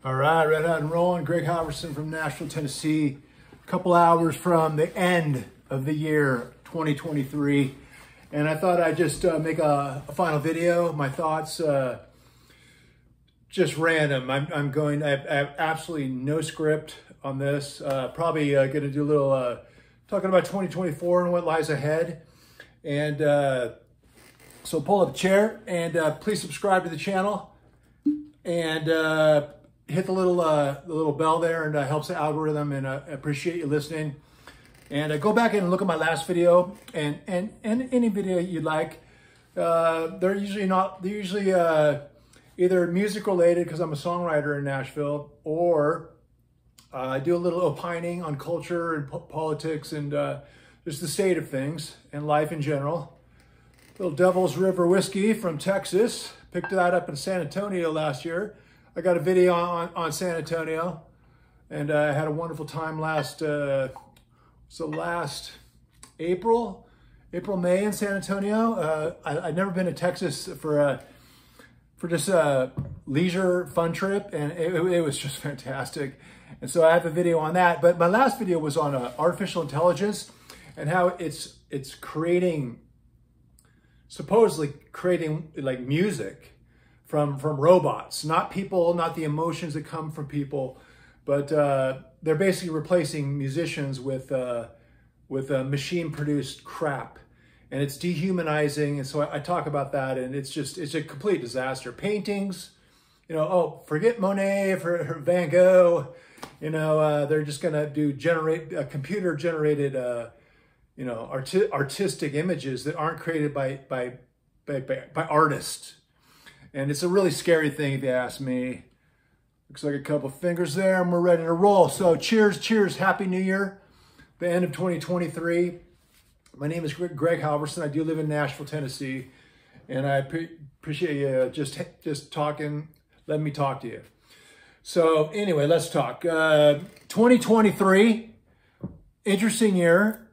All right, red hot and rolling. Greg Halvorson from Nashville, Tennessee. A couple hours from the end of the year 2023. And I thought I'd just make a final video. My thoughts, just random. I have absolutely no script on this. Probably going to do a little talking about 2024 and what lies ahead. And so pull up a chair and please subscribe to the channel. And hit the little bell there, and helps the algorithm, and I appreciate you listening. And go back and look at my last video and any video you'd like. They're usually either music related, because I'm a songwriter in Nashville, or I do a little opining on culture and politics and just the state of things and life in general. Little Devil's River whiskey from Texas. Picked that up in San Antonio last year. I got a video on San Antonio, and I had a wonderful time last April, May in San Antonio. I'd never been to Texas for just a leisure fun trip, and it was just fantastic. And so I have a video on that. But my last video was on artificial intelligence and how it's supposedly creating like music from robots, not people, not the emotions that come from people, but they're basically replacing musicians with machine-produced crap, and it's dehumanizing. And so I talk about that, and it's a complete disaster. Paintings, forget Monet for Van Gogh, they're just gonna generate computer-generated, artistic images that aren't created by artists. And it's a really scary thing if you ask me. Looks like a couple fingers there and we're ready to roll. So cheers, Happy New Year. The end of 2023. My name is Greg Halvorson. I do live in Nashville, Tennessee. And I appreciate you just talking, letting me talk to you. So anyway, let's talk. 2023, interesting year.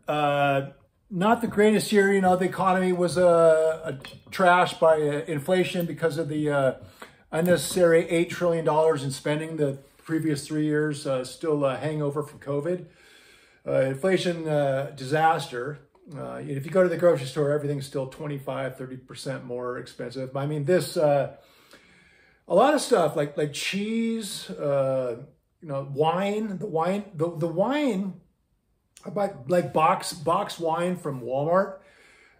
Not the greatest year. The economy was trashed by inflation because of the unnecessary $8 trillion in spending the previous 3 years, still a hangover from COVID. Inflation disaster. If you go to the grocery store, everything's still 25-30% more expensive. I mean, a lot of stuff like cheese, wine. The wine. I buy like box wine from Walmart.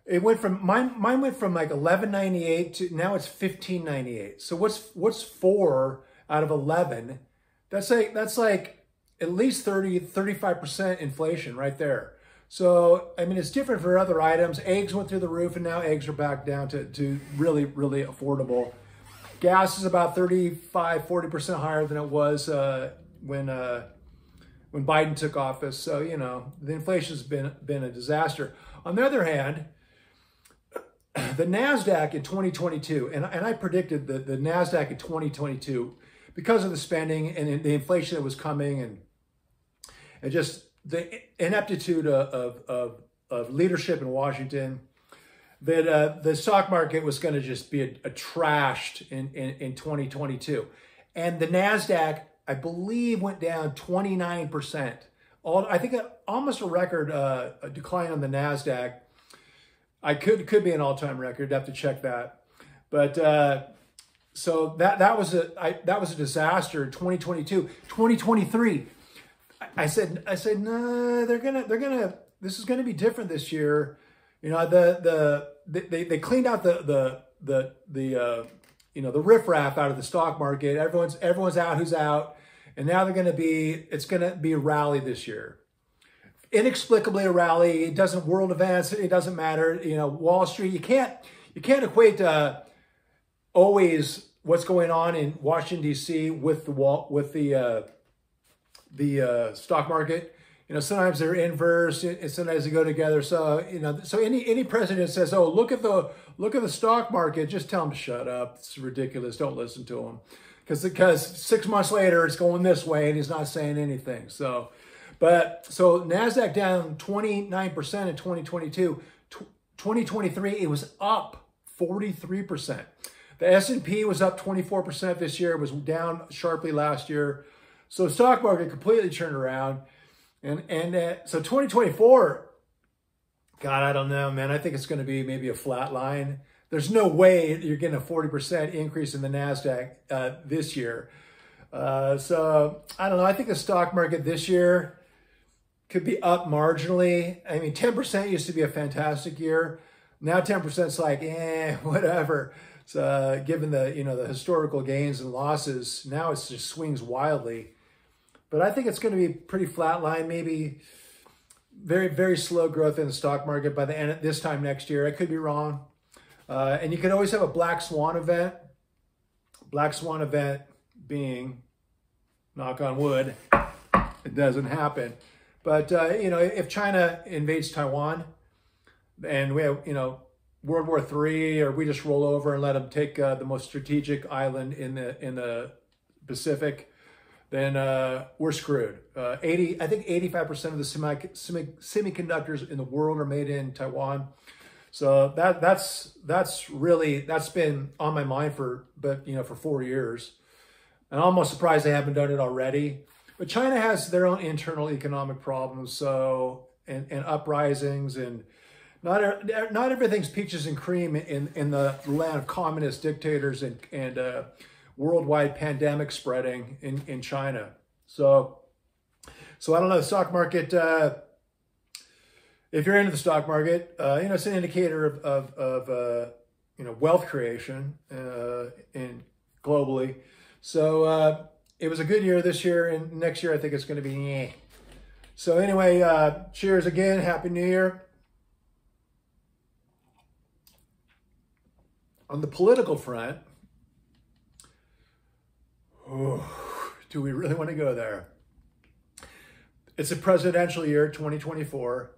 It went from mine went from like $11.98 to now it's $15.98. So what's 4 out of 11? That's like at least 35% inflation right there. So I mean, it's different for other items. Eggs went through the roof, and now eggs are back down to really affordable. Gas is about 35-40% higher than it was when Biden took office. So, the inflation's been a disaster. On the other hand, the NASDAQ in 2022, and I predicted the NASDAQ in 2022 because of the spending and the inflation that was coming, and just the ineptitude of leadership in Washington, that the stock market was going to just be trashed in 2022. And the NASDAQ, I believe, went down 29%. I think almost a record decline on the NASDAQ. Could be an all-time record. I'd have to check that. But so that was a disaster. 2022, 2023. I said no. This is gonna be different this year. They cleaned out the riffraff out of the stock market. Everyone's out who's out. And now it's going to be a rally this year. Inexplicably a rally. It doesn't, world events, it doesn't matter. Wall Street, you can't equate always what's going on in Washington D.C. with the stock market. Sometimes they're inverse, and sometimes they go together. So, so any president says, "Oh, look at the stock market," just tell them to shut up. It's ridiculous. Don't listen to him. Because 6 months later, it's going this way, and he's not saying anything. So NASDAQ down 29% in 2022. 2023, it was up 43%. The S&P was up 24% this year. It was down sharply last year. So the stock market completely turned around. So 2024, God, I don't know, man. I think it's going to be maybe a flat line. There's no way you're getting a 40% increase in the NASDAQ this year. So I don't know. I think the stock market this year could be up marginally. I mean, 10% used to be a fantastic year. Now 10% is like, whatever. So given the, the historical gains and losses, now it just swings wildly. But I think it's going to be pretty flat line, maybe very, very slow growth in the stock market by the end of this time next year. I could be wrong. And you can always have a black swan event. Black swan event being, knock on wood, it doesn't happen. But, if China invades Taiwan and we have, World War III, or we just roll over and let them take the most strategic island in the Pacific, then we're screwed. I think 85% of the semiconductors in the world are made in Taiwan. So that's been on my mind for 4 years. And I'm almost surprised they haven't done it already. But China has their own internal economic problems, so and uprisings, and not everything's peaches and cream in the land of communist dictators and worldwide pandemic spreading in China. So I don't know, the stock market. If you're into the stock market, it's an indicator of wealth creation globally. So it was a good year this year, and next year I think it's going to be So anyway, cheers again. Happy New Year. On the political front, do we really want to go there? It's a presidential year, 2024,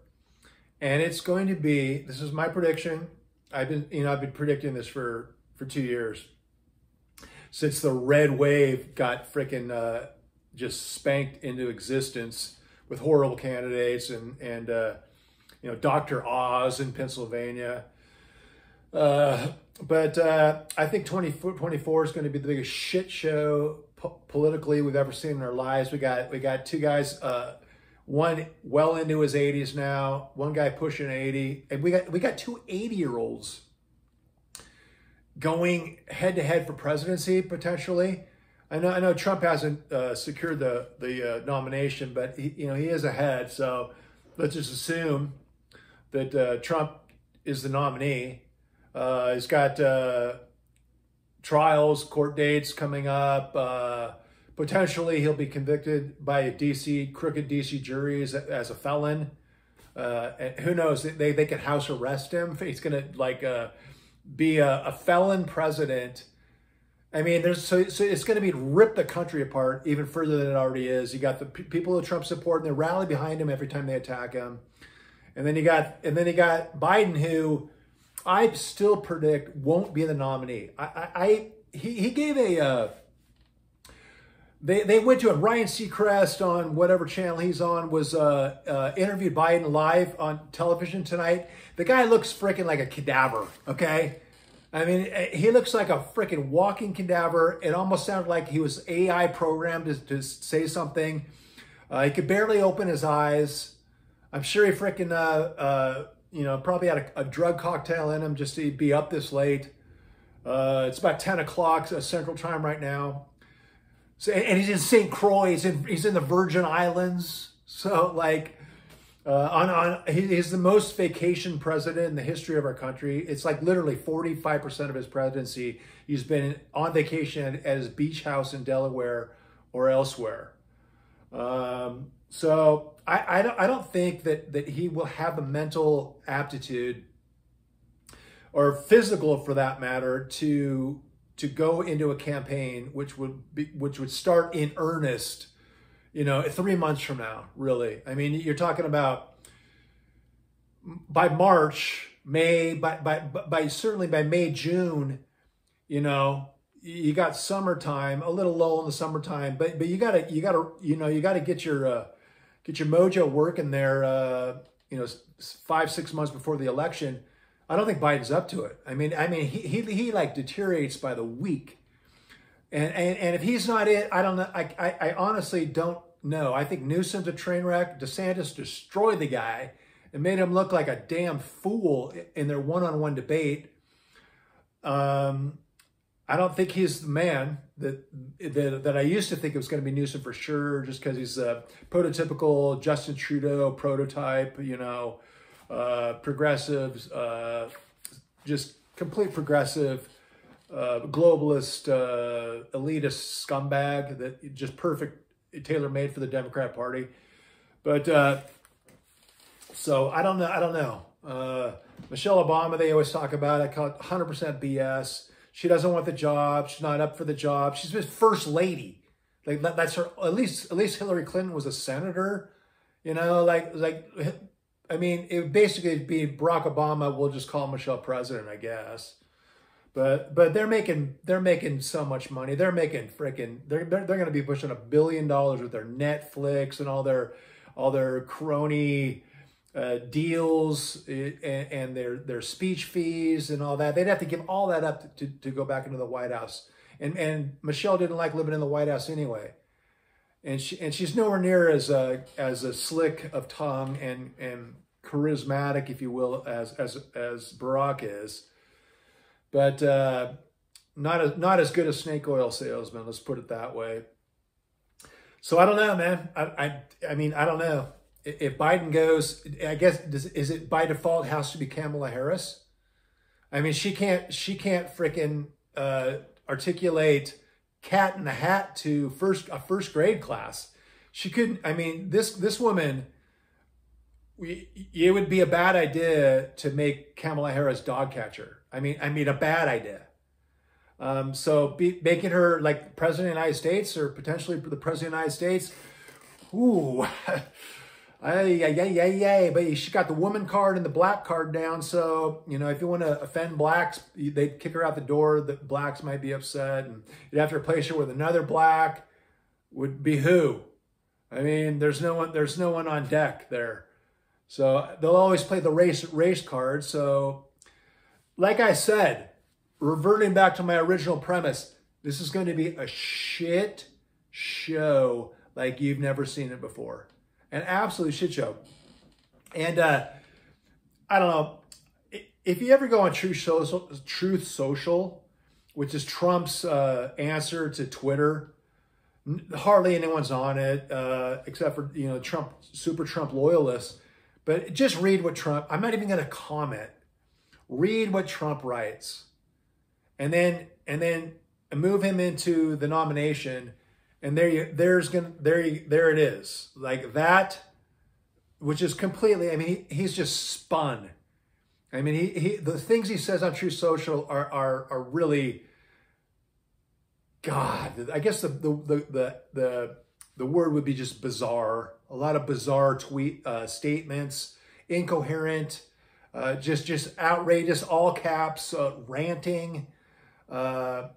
and it's going to be, this is my prediction. I've been predicting this for 2 years. Since the red wave got freaking just spanked into existence with horrible candidates and Dr. Oz in Pennsylvania. But I think 2024 is going to be the biggest shit show politically we've ever seen in our lives. We got two guys, one well into his 80s now, one guy pushing 80, and we got two 80-year-olds going head to head for presidency potentially. I know Trump hasn't secured the nomination, but he is ahead. So let's just assume that Trump is the nominee. He's got trials, court dates coming up. Potentially he'll be convicted by a crooked DC jury as a felon. And who knows? They could house arrest him. He's gonna be a felon president. I mean, so it's going to be rip the country apart even further than it already is. You got the people who Trump support, and they rally behind him every time they attack him. And then you got Biden, who I still predict won't be the nominee. He gave they went to him. Ryan Seacrest on whatever channel he's on was interviewed Biden live on television tonight. The guy looks freaking like a cadaver, okay? I mean, he looks like a freaking walking cadaver. It almost sounded like he was AI programmed to say something. He could barely open his eyes. I'm sure he freaking, probably had a drug cocktail in him just to be up this late. It's about 10 o'clock Central Time right now. So, and he's in St. Croix. He's in the Virgin Islands. So, he's the most vacation president in the history of our country. It's like literally 45% of his presidency, he's been on vacation at his beach house in Delaware or elsewhere. So I don't think that he will have the mental aptitude or physical, for that matter, to go into a campaign which would start in earnest 3 months from now, really. I mean, you're talking about by March, May, certainly by May, June, you got summertime, a little lull in the summertime, but you gotta get your mojo working there, 5-6 months before the election. I don't think Biden's up to it. I mean, he like deteriorates by the week. And if he's not it, I don't know. I honestly don't know. I think Newsom's a train wreck. DeSantis destroyed the guy and made him look like a damn fool in their one-on-one debate. I don't think he's the man that I used to think it was going to be Newsom for sure, just because he's a prototypical Justin Trudeau prototype, you know, progressives, just complete progressive, globalist, elitist scumbag that just perfect, tailor-made for the Democrat Party. But so I don't know. Michelle Obama, they always talk about, I call it 100% BS. She doesn't want the job. She's not up for the job. She's just first lady. Like that's her. At least Hillary Clinton was a senator. You know, I mean, it would basically be Barack Obama. We'll just call Michelle president, I guess. But they're making so much money. They're making freaking. They're going to be pushing $1 billion with their Netflix and all their crony deals and their speech fees and all that. They'd have to give all that up to go back into the White House. And Michelle didn't like living in the White House anyway. And she's nowhere near as a slick of tongue and charismatic, if you will, as Barack is. But not as good a snake oil salesman, let's put it that way. So I don't know, man. I mean, I don't know. If Biden goes, I guess, is it by default has to be Kamala Harris? I mean, she can't freaking articulate cat in the hat to a first grade class. She couldn't. I mean, this woman. It would be a bad idea to make Kamala Harris dog catcher. I mean, a bad idea. So making her like president of the United States or potentially the president of the United States. Ooh. But she got the woman card and the black card down. So, you know, if you want to offend blacks, they'd kick her out the door. The blacks might be upset. And you'd have to replace her with another black. Would be who? I mean, there's no one on deck there. So they'll always play the race card. So, like I said, reverting back to my original premise, this is going to be a shit show like you've never seen it before. An absolute shit show. And I don't know, if you ever go on Truth Social, which is Trump's answer to Twitter, hardly anyone's on it except for, you know, super Trump loyalists. But just read what Trump, I'm not even going to comment. Read what Trump writes. And then move him into the nomination. And there it is, like that, which is completely. I mean, he's just spun. I mean, the things he says on Truth Social are really, God. I guess the word would be just bizarre. A lot of bizarre statements, incoherent, just outrageous, all caps, ranting. Not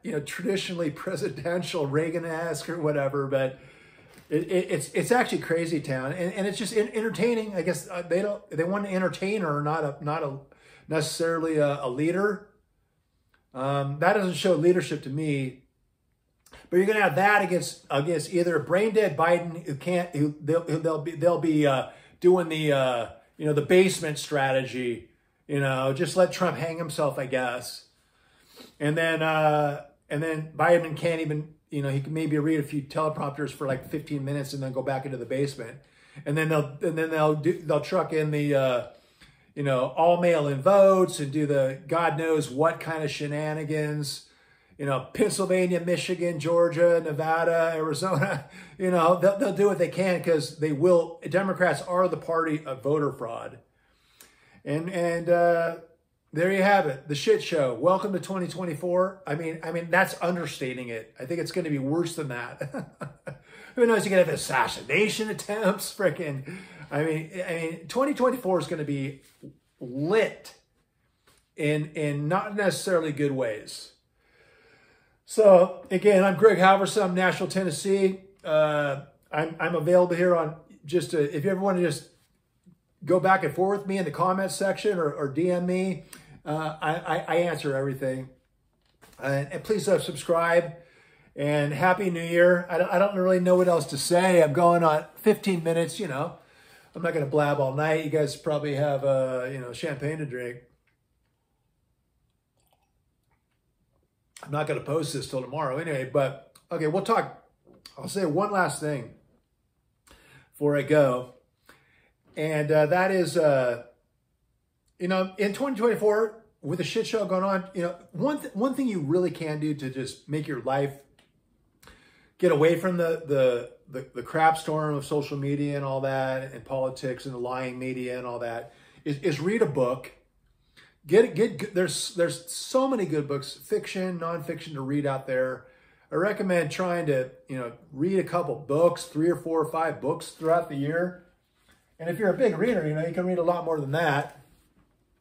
you know, traditionally presidential Reagan-esque or whatever, but it's actually crazy town, and it's just entertaining. I guess they want an entertainer, not necessarily a leader. That doesn't show leadership to me. But you're gonna have that against either a brain dead Biden they'll be doing the you know, the basement strategy. You know, just let Trump hang himself, I guess. And then Biden can't even, you know, he can maybe read a few teleprompters for like 15 minutes and then go back into the basement. And then they'll truck in the, you know, all mail-in votes and do the God knows what kind of shenanigans. You know, Pennsylvania, Michigan, Georgia, Nevada, Arizona. You know, they'll do what they can because they will. Democrats are the party of voter fraud. And there you have it, the shit show. Welcome to 2024. I mean, that's understating it. I think it's going to be worse than that. Who knows? You're going to have assassination attempts. Freaking. I mean, 2024 is going to be lit in not necessarily good ways. So again, I'm Greg Halvorson. I'm Nashville, Tennessee. I'm available here on if you ever want to just go back and forth with me in the comments section or DM me. I answer everything. And please subscribe. And Happy New Year. I don't really know what else to say. I'm going on 15 minutes, you know. I'm not going to blab all night. You guys probably have, you know, champagne to drink. I'm not going to post this till tomorrow anyway, but okay, we'll talk. I'll say one last thing before I go. And that is, you know, in 2024, with the shit show going on, you know, one thing you really can do to just make your life get away from the crap storm of social media and all that, and politics and the lying media and all that, is read a book. There's so many good books, fiction, nonfiction to read out there. I recommend trying to, you know, read a couple books, 3 or 4 or 5 books throughout the year. And if you're a big reader, you know, you can read a lot more than that.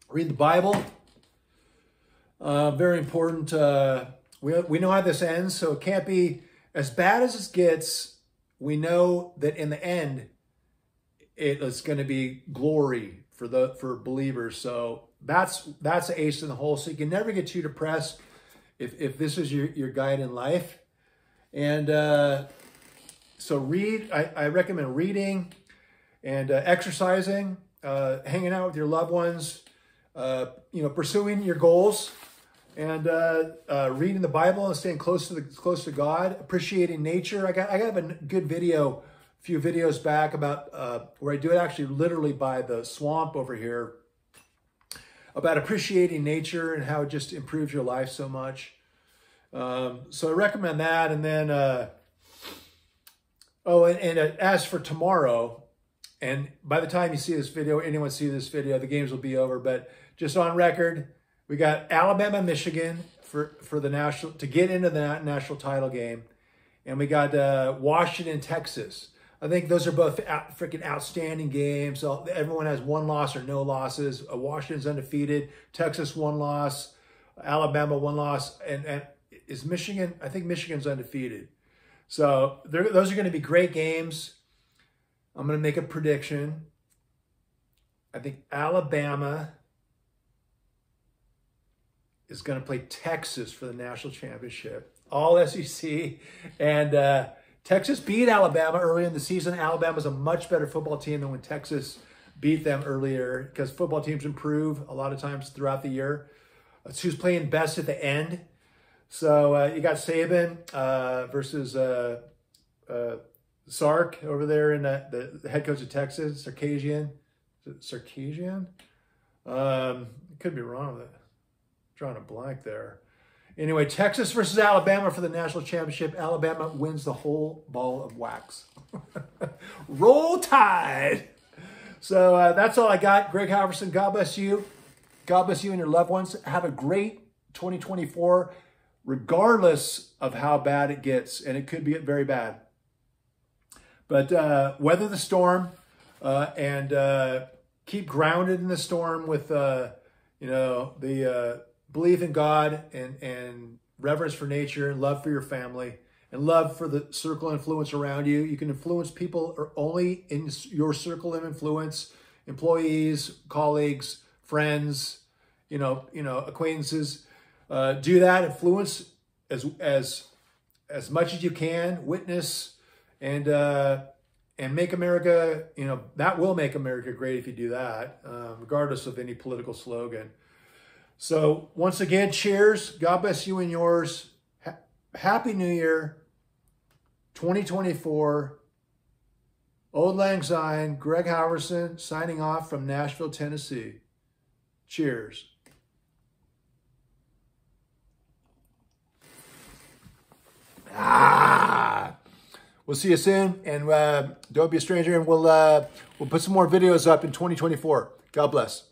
Read the Bible. Very important. We know how this ends, so it can't be as bad as it gets. We know that in the end, it's going to be glory for believers. So that's the ace in the hole. So you can never get too depressed if this is your guide in life. And so read. I recommend reading and exercising, hanging out with your loved ones, you know, pursuing your goals, and reading the Bible and staying close to God, appreciating nature. I got a good video, a few videos back about where I do it actually literally by the swamp over here, about appreciating nature and how it just improves your life so much. So I recommend that. And then, as for tomorrow, and by the time you see this video, anyone see this video, the games will be over. But just on record, we got Alabama, Michigan for the national, to get into the national title game. And we got Washington, Texas. I think those are both freaking outstanding games. So everyone has 1 loss or no losses. Washington's undefeated. Texas 1 loss. Alabama 1 loss. And is Michigan? I think Michigan's undefeated. So those are going to be great games. I'm going to make a prediction. I think Alabama is going to play Texas for the national championship. All SEC. And Texas beat Alabama early in the season. Alabama's a much better football team than when Texas beat them earlier, because football teams improve a lot of times throughout the year. It's who's playing best at the end. So you got Saban versus Sark over there, in the head coach of Texas, Sarkisian. Sarkisian? Could be wrong with it. Drawing a blank there. Anyway, Texas versus Alabama for the national championship. Alabama wins the whole ball of wax. Roll Tide! So that's all I got. Greg Halvorson, God bless you. God bless you and your loved ones. Have a great 2024, regardless of how bad it gets. And it could be very bad. But weather the storm and keep grounded in the storm with, you know, the belief in God and reverence for nature and love for your family and love for the circle of influence around you. You can influence people only in your circle of influence: employees, colleagues, friends, you know, acquaintances. Do that. Influence as much as you can. Witness and make America. You know, that will make America great if you do that, regardless of any political slogan. So once again, cheers. God bless you and yours. Happy New Year, 2024. Old Lang Syne, Greg Halvorson, signing off from Nashville, Tennessee. Cheers. We'll see you soon, and don't be a stranger, and we'll put some more videos up in 2024. God bless.